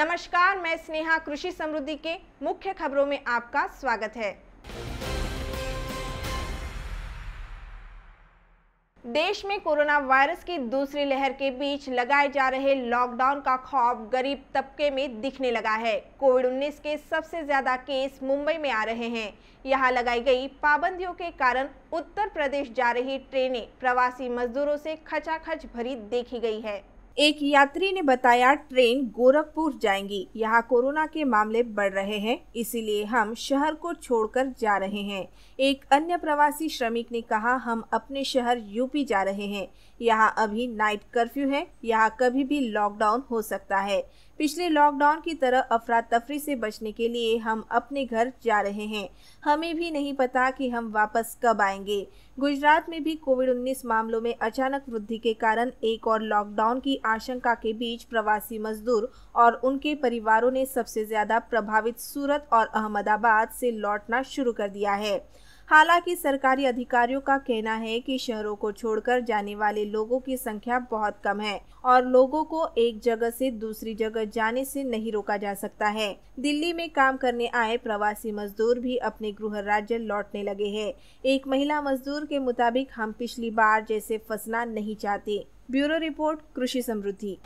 नमस्कार, मैं स्नेहा। कृषि समृद्धि के मुख्य खबरों में आपका स्वागत है। देश में कोरोना वायरस की दूसरी लहर के बीच लगाए जा रहे लॉकडाउन का खौफ गरीब तबके में दिखने लगा है। कोविड-19 के सबसे ज्यादा केस मुंबई में आ रहे हैं। यहां लगाई गई पाबंदियों के कारण उत्तर प्रदेश जा रही ट्रेनें प्रवासी मजदूरों से खचाखच भरी देखी गई है। एक यात्री ने बताया, ट्रेन गोरखपुर जाएंगी। यहाँ कोरोना के मामले बढ़ रहे हैं, इसीलिए हम शहर को छोड़कर जा रहे हैं। एक अन्य प्रवासी श्रमिक ने कहा, हम अपने शहर यूपी जा रहे हैं। यहाँ अभी नाइट कर्फ्यू है, यहाँ कभी भी लॉकडाउन हो सकता है। पिछले लॉकडाउन की तरह अफरा तफरी से बचने के लिए हम अपने घर जा रहे हैं। हमें भी नहीं पता कि हम वापस कब आएंगे। गुजरात में भी कोविड-19 मामलों में अचानक वृद्धि के कारण एक और लॉकडाउन की आशंका के बीच प्रवासी मजदूर और उनके परिवारों ने सबसे ज्यादा प्रभावित सूरत और अहमदाबाद से लौटना शुरू कर दिया है। हालांकि सरकारी अधिकारियों का कहना है कि शहरों को छोड़कर जाने वाले लोगों की संख्या बहुत कम है और लोगों को एक जगह से दूसरी जगह जाने से नहीं रोका जा सकता है। दिल्ली में काम करने आए प्रवासी मजदूर भी अपने गृह राज्य लौटने लगे हैं। एक महिला मजदूर के मुताबिक, हम पिछली बार जैसे फंसना नहीं चाहते। ब्यूरो रिपोर्ट, कृषि समृद्धि।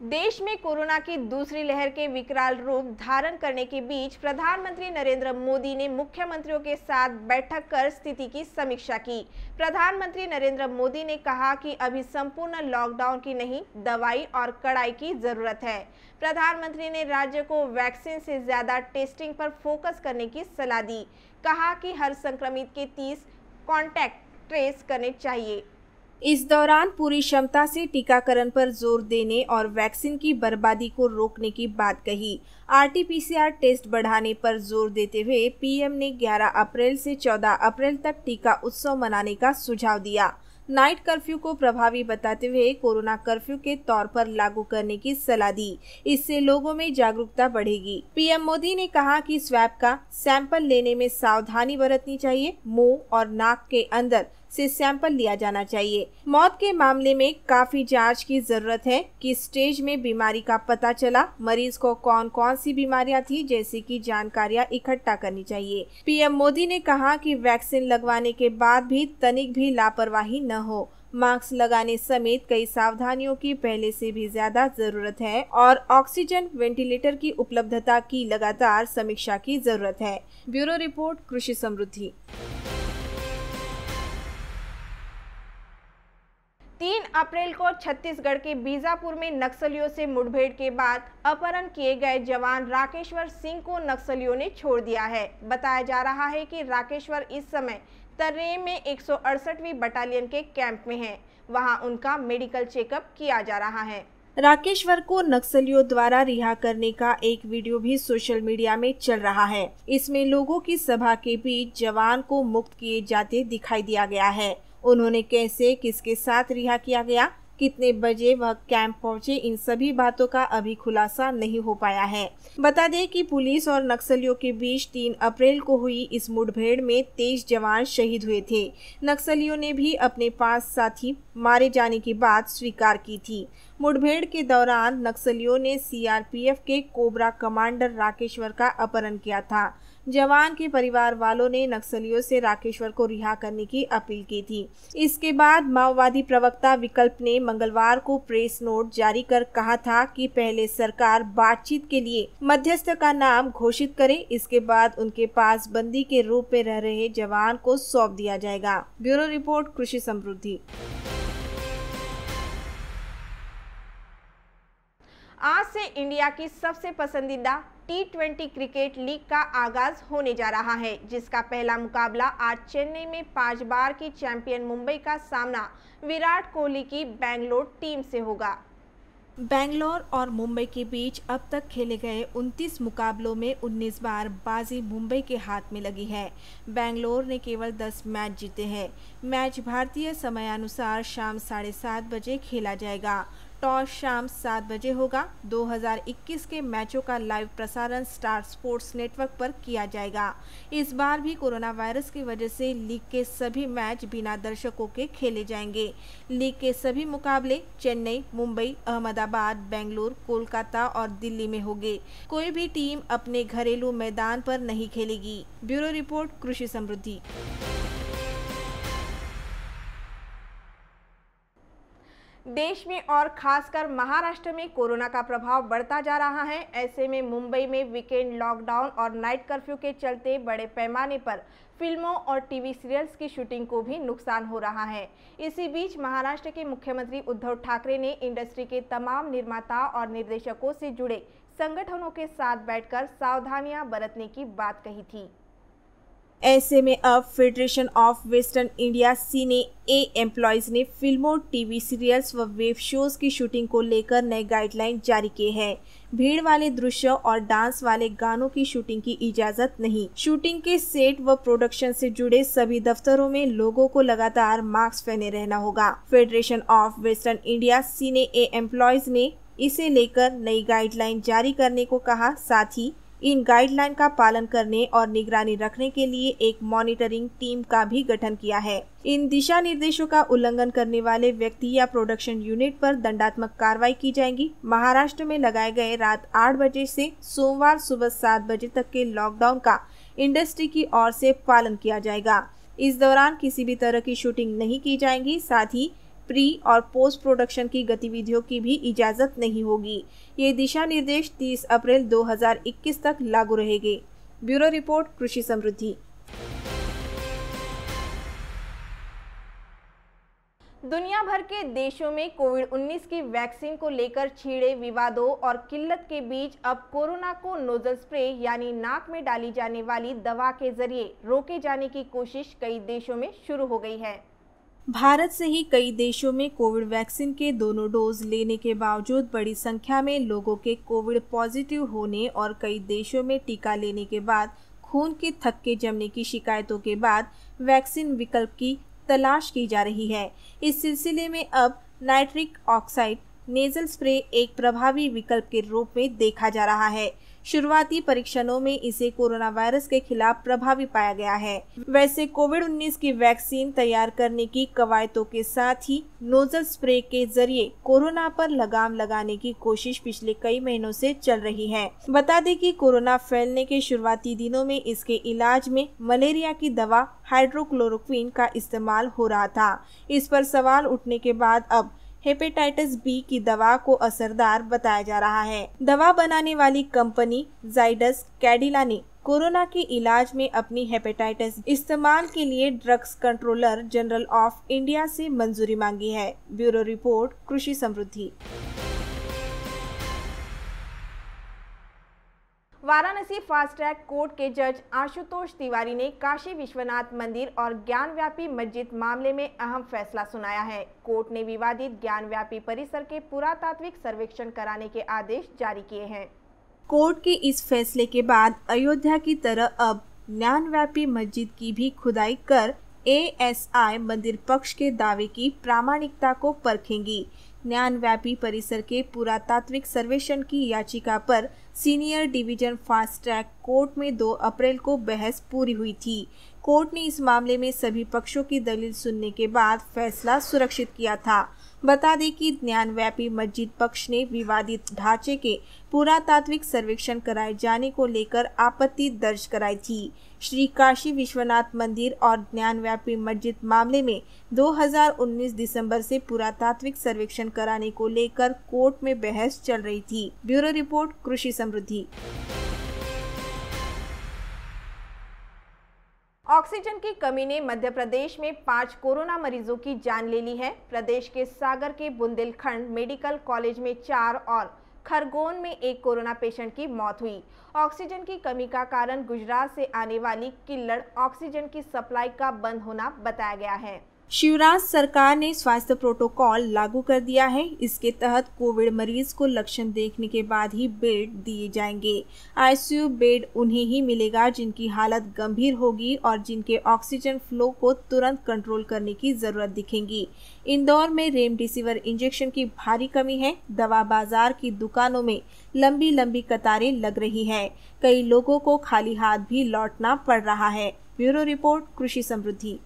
देश में कोरोना की दूसरी लहर के विकराल रूप धारण करने के बीच प्रधानमंत्री नरेंद्र मोदी ने मुख्यमंत्रियों के साथ बैठक कर स्थिति की समीक्षा की। प्रधानमंत्री नरेंद्र मोदी ने कहा कि अभी संपूर्ण लॉकडाउन की नहीं, दवाई और कड़ाई की जरूरत है। प्रधानमंत्री ने राज्य को वैक्सीन से ज्यादा टेस्टिंग पर फोकस करने की सलाह दी। कहा कि हर संक्रमित के 30 कॉन्टैक्ट ट्रेस करने चाहिए। इस दौरान पूरी क्षमता से टीकाकरण पर जोर देने और वैक्सीन की बर्बादी को रोकने की बात कही। आरटी-पीसीआर टेस्ट बढ़ाने पर जोर देते हुए पीएम ने 11 अप्रैल से 14 अप्रैल तक टीका उत्सव मनाने का सुझाव दिया। नाइट कर्फ्यू को प्रभावी बताते हुए कोरोना कर्फ्यू के तौर पर लागू करने की सलाह दी। इससे लोगों में जागरूकता बढ़ेगी। पीएम मोदी ने कहा कि स्वैब का सैंपल लेने में सावधानी बरतनी चाहिए। मुंह और नाक के अंदर से सैंपल लिया जाना चाहिए। मौत के मामले में काफी जांच की जरूरत है। किस स्टेज में बीमारी का पता चला, मरीज को कौन कौन सी बीमारियां थी, जैसे की जानकारियां इकट्ठा करनी चाहिए। पीएम मोदी ने कहा कि वैक्सीन लगवाने के बाद भी तनिक भी लापरवाही न हो। मास्क लगाने समेत कई सावधानियों की पहले से भी ज्यादा जरूरत है और ऑक्सीजन वेंटिलेटर की उपलब्धता की लगातार समीक्षा की जरूरत है। ब्यूरो रिपोर्ट, कृषि समृद्धि। 3 अप्रैल को छत्तीसगढ़ के बीजापुर में नक्सलियों से मुठभेड़ के बाद अपहरण किए गए जवान राकेश्वर सिंह को नक्सलियों ने छोड़ दिया है। बताया जा रहा है कि राकेश्वर इस समय तर्रेम में 168वीं बटालियन के कैंप में है। वहां उनका मेडिकल चेकअप किया जा रहा है। राकेश्वर को नक्सलियों द्वारा रिहा करने का एक वीडियो भी सोशल मीडिया में चल रहा है। इसमें लोगों की सभा के बीच जवान को मुक्त किए जाते दिखाई दिया गया है। उन्होंने कैसे, किसके साथ रिहा किया गया, कितने बजे वह कैंप पहुंचे, इन सभी बातों का अभी खुलासा नहीं हो पाया है। बता दें कि पुलिस और नक्सलियों के बीच 3 अप्रैल को हुई इस मुठभेड़ में 23 जवान शहीद हुए थे। नक्सलियों ने भी अपने 5 साथी मारे जाने की बात स्वीकार की थी। मुठभेड़ के दौरान नक्सलियों ने सीआरपीएफ के कोबरा कमांडर राकेश्वर का अपहरण किया था। जवान के परिवार वालों ने नक्सलियों से राकेश्वर को रिहा करने की अपील की थी। इसके बाद माओवादी प्रवक्ता विकल्प ने मंगलवार को प्रेस नोट जारी कर कहा था कि पहले सरकार बातचीत के लिए मध्यस्थ का नाम घोषित करे, इसके बाद उनके पास बंदी के रूप में रह रहे जवान को सौंप दिया जाएगा। ब्यूरो रिपोर्ट, कृषि समृद्धि। आज से इंडिया की सबसे पसंदीदा T20 क्रिकेट लीग का आगाज होने जा रहा है, जिसका पहला मुकाबला आज चेन्नई में 5 बार की चैंपियन मुंबई का सामना विराट कोहली की बेंगलोर टीम से होगा। बेंगलोर और मुंबई के बीच अब तक खेले गए 29 मुकाबलों में 19 बार बाजी मुंबई के हाथ में लगी है। बेंगलोर ने केवल 10 मैच जीते हैं। मैच भारतीय समयानुसार शाम 7:30 बजे खेला जाएगा। टॉस शाम 7 बजे होगा। 2021 के मैचों का लाइव प्रसारण स्टार स्पोर्ट्स नेटवर्क पर किया जाएगा। इस बार भी कोरोना वायरस की वजह से लीग के सभी मैच बिना दर्शकों के खेले जाएंगे। लीग के सभी मुकाबले चेन्नई, मुंबई, अहमदाबाद, बेंगलुरु, कोलकाता और दिल्ली में होंगे। कोई भी टीम अपने घरेलू मैदान पर नहीं खेलेगी। ब्यूरो रिपोर्ट, कृषि समृद्धि। देश में और खासकर महाराष्ट्र में कोरोना का प्रभाव बढ़ता जा रहा है। ऐसे में मुंबई में वीकेंड लॉकडाउन और नाइट कर्फ्यू के चलते बड़े पैमाने पर फिल्मों और टीवी सीरियल्स की शूटिंग को भी नुकसान हो रहा है। इसी बीच महाराष्ट्र के मुख्यमंत्री उद्धव ठाकरे ने इंडस्ट्री के तमाम निर्माता और निर्देशकों से जुड़े संगठनों के साथ बैठकर सावधानियां बरतने की बात कही थी। ऐसे में अब federation of western India cine A employees ने फिल्मों, टीवी सीरियल्स व वेब शोज की शूटिंग को लेकर नए गाइडलाइन जारी किए हैं। भीड़ वाले दृश्य और डांस वाले गानों की शूटिंग की इजाजत नहीं। शूटिंग के सेट व प्रोडक्शन से जुड़े सभी दफ्तरों में लोगों को लगातार मास्क पहने रहना होगा। Federation of western India cine A employees ने इसे लेकर नई गाइडलाइन जारी करने को कहा। साथ ही इन गाइडलाइन का पालन करने और निगरानी रखने के लिए एक मॉनिटरिंग टीम का भी गठन किया है। इन दिशा निर्देशों का उल्लंघन करने वाले व्यक्ति या प्रोडक्शन यूनिट पर दंडात्मक कार्रवाई की जाएगी। महाराष्ट्र में लगाए गए रात 8 बजे से सोमवार सुबह 7 बजे तक के लॉकडाउन का इंडस्ट्री की ओर से पालन किया जाएगा। इस दौरान किसी भी तरह की शूटिंग नहीं की जाएगी। साथ ही प्री और पोस्ट प्रोडक्शन की गतिविधियों की भी इजाजत नहीं होगी। ये दिशा निर्देश 30 अप्रैल 2021 तक लागू रहेंगे। ब्यूरो रिपोर्ट, कृषि समृद्धि। दुनिया भर के देशों में कोविड-19 की वैक्सीन को लेकर छिड़े विवादों और किल्लत के बीच अब कोरोना को नोजल स्प्रे यानी नाक में डाली जाने वाली दवा के जरिए रोके जाने की कोशिश कई देशों में शुरू हो गई है। भारत से ही कई देशों में कोविड वैक्सीन के दोनों डोज लेने के बावजूद बड़ी संख्या में लोगों के कोविड पॉजिटिव होने और कई देशों में टीका लेने के बाद खून के थक्के जमने की शिकायतों के बाद वैक्सीन विकल्प की तलाश की जा रही है। इस सिलसिले में अब नाइट्रिक ऑक्साइड नेजल स्प्रे एक प्रभावी विकल्प के रूप में देखा जा रहा है। शुरुआती परीक्षणों में इसे कोरोना वायरस के खिलाफ प्रभावी पाया गया है। वैसे कोविड-19 की वैक्सीन तैयार करने की कवायदों के साथ ही नोजल स्प्रे के जरिए कोरोना पर लगाम लगाने की कोशिश पिछले कई महीनों से चल रही है। बता दें कि कोरोना फैलने के शुरुआती दिनों में इसके इलाज में मलेरिया की दवा हाइड्रोक्लोरोक्विन का इस्तेमाल हो रहा था। इस पर सवाल उठने के बाद अब हेपेटाइटिस बी की दवा को असरदार बताया जा रहा है। दवा बनाने वाली कंपनी जाइडस कैडिला ने कोरोना के इलाज में अपनी हेपेटाइटिस इस्तेमाल के लिए drugs controller general of India से मंजूरी मांगी है। ब्यूरो रिपोर्ट, कृषि समृद्धि। वाराणसी फास्ट ट्रैक कोर्ट के जज आशुतोष तिवारी ने काशी विश्वनाथ मंदिर और ज्ञानव्यापी मस्जिद मामले में अहम फैसला सुनाया है। कोर्ट ने विवादित ज्ञानव्यापी परिसर के पुरातात्विक सर्वेक्षण कराने के आदेश जारी किए हैं। कोर्ट के इस फैसले के बाद अयोध्या की तरह अब ज्ञानव्यापी मस्जिद की भी खुदाई कर ASI मंदिर पक्ष के दावे की प्रामाणिकता को परखेंगी। ज्ञानव्यापी परिसर के पुरातात्विक सर्वेक्षण की याचिका पर senior division fast track court में 2 अप्रैल को बहस पूरी हुई थी। कोर्ट ने इस मामले में सभी पक्षों की दलील सुनने के बाद फैसला सुरक्षित किया था। बता दें कि ज्ञानव्यापी मस्जिद पक्ष ने विवादित ढांचे के पुरातात्विक सर्वेक्षण कराए जाने को लेकर आपत्ति दर्ज कराई थी। श्री काशी विश्वनाथ मंदिर और ज्ञानव्यापी मस्जिद मामले में 2019 दिसंबर से पुरातात्विक सर्वेक्षण कराने को लेकर कोर्ट में बहस चल रही थी। ब्यूरो रिपोर्ट, कृषि समृद्धि। ऑक्सीजन की कमी ने मध्य प्रदेश में 5 कोरोना मरीजों की जान ले ली है। प्रदेश के सागर के बुंदेलखंड मेडिकल कॉलेज में 4 और खरगोन में 1 कोरोना पेशेंट की मौत हुई। ऑक्सीजन की कमी का कारण गुजरात से आने वाली किल्लड़ ऑक्सीजन की सप्लाई का बंद होना बताया गया है। शिवराज सरकार ने स्वास्थ्य प्रोटोकॉल लागू कर दिया है। इसके तहत कोविड मरीज को लक्षण देखने के बाद ही बेड दिए जाएंगे। आईसीयू बेड उन्हें ही मिलेगा जिनकी हालत गंभीर होगी और जिनके ऑक्सीजन फ्लो को तुरंत कंट्रोल करने की जरूरत दिखेगी। इंदौर में रेमडेसिविर इंजेक्शन की भारी कमी है। दवा बाजार की दुकानों में लंबी लंबी कतारें लग रही है। कई लोगों को खाली हाथ भी लौटना पड़ रहा है। ब्यूरो रिपोर्ट, कृषि समृद्धि।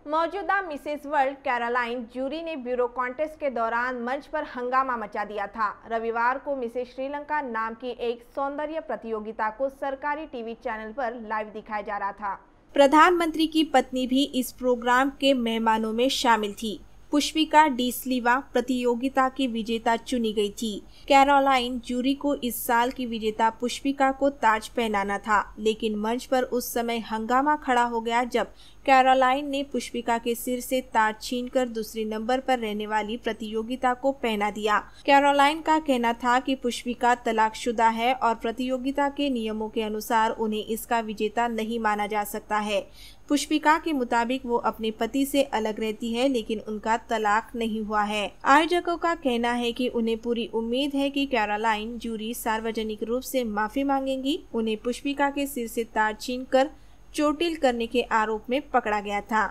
मौजूदा मिसेस वर्ल्ड कैरोलाइन जूरी ने ब्यूरो कॉन्टेस्ट के दौरान मंच पर हंगामा मचा दिया था। रविवार को मिसेस श्रीलंका नाम की एक सौंदर्य प्रतियोगिता को सरकारी टीवी चैनल पर लाइव दिखाया जा रहा था। प्रधानमंत्री की पत्नी भी इस प्रोग्राम के मेहमानों में शामिल थी। पुष्पिका डी सिल्वा प्रतियोगिता की विजेता चुनी गई थी। कैरोलाइन जूरी को इस साल की विजेता पुष्पिका को ताज पहनाना था, लेकिन मंच पर उस समय हंगामा खड़ा हो गया जब कैरोलाइन ने पुष्पिका के सिर से ताज छीनकर दूसरे नंबर पर रहने वाली प्रतियोगिता को पहना दिया। कैरोलाइन का कहना था कि पुष्पिका तलाकशुदा है और प्रतियोगिता के नियमों के अनुसार उन्हें इसका विजेता नहीं माना जा सकता है। पुष्पिका के मुताबिक वो अपने पति से अलग रहती है, लेकिन उनका तलाक नहीं हुआ है। आयोजकों का कहना है कि उन्हें पूरी उम्मीद है कि कैरोलाइन जूरी सार्वजनिक रूप से माफी मांगेंगी। उन्हें पुष्पिका के सिर से ताज छीनकर चोटिल करने के आरोप में पकड़ा गया था।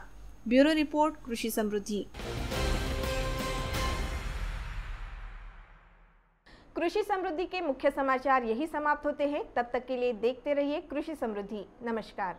ब्यूरो रिपोर्ट, कृषि समृद्धि। कृषि समृद्धि के मुख्य समाचार यही समाप्त होते हैं। तब तक के लिए देखते रहिए कृषि समृद्धि। नमस्कार।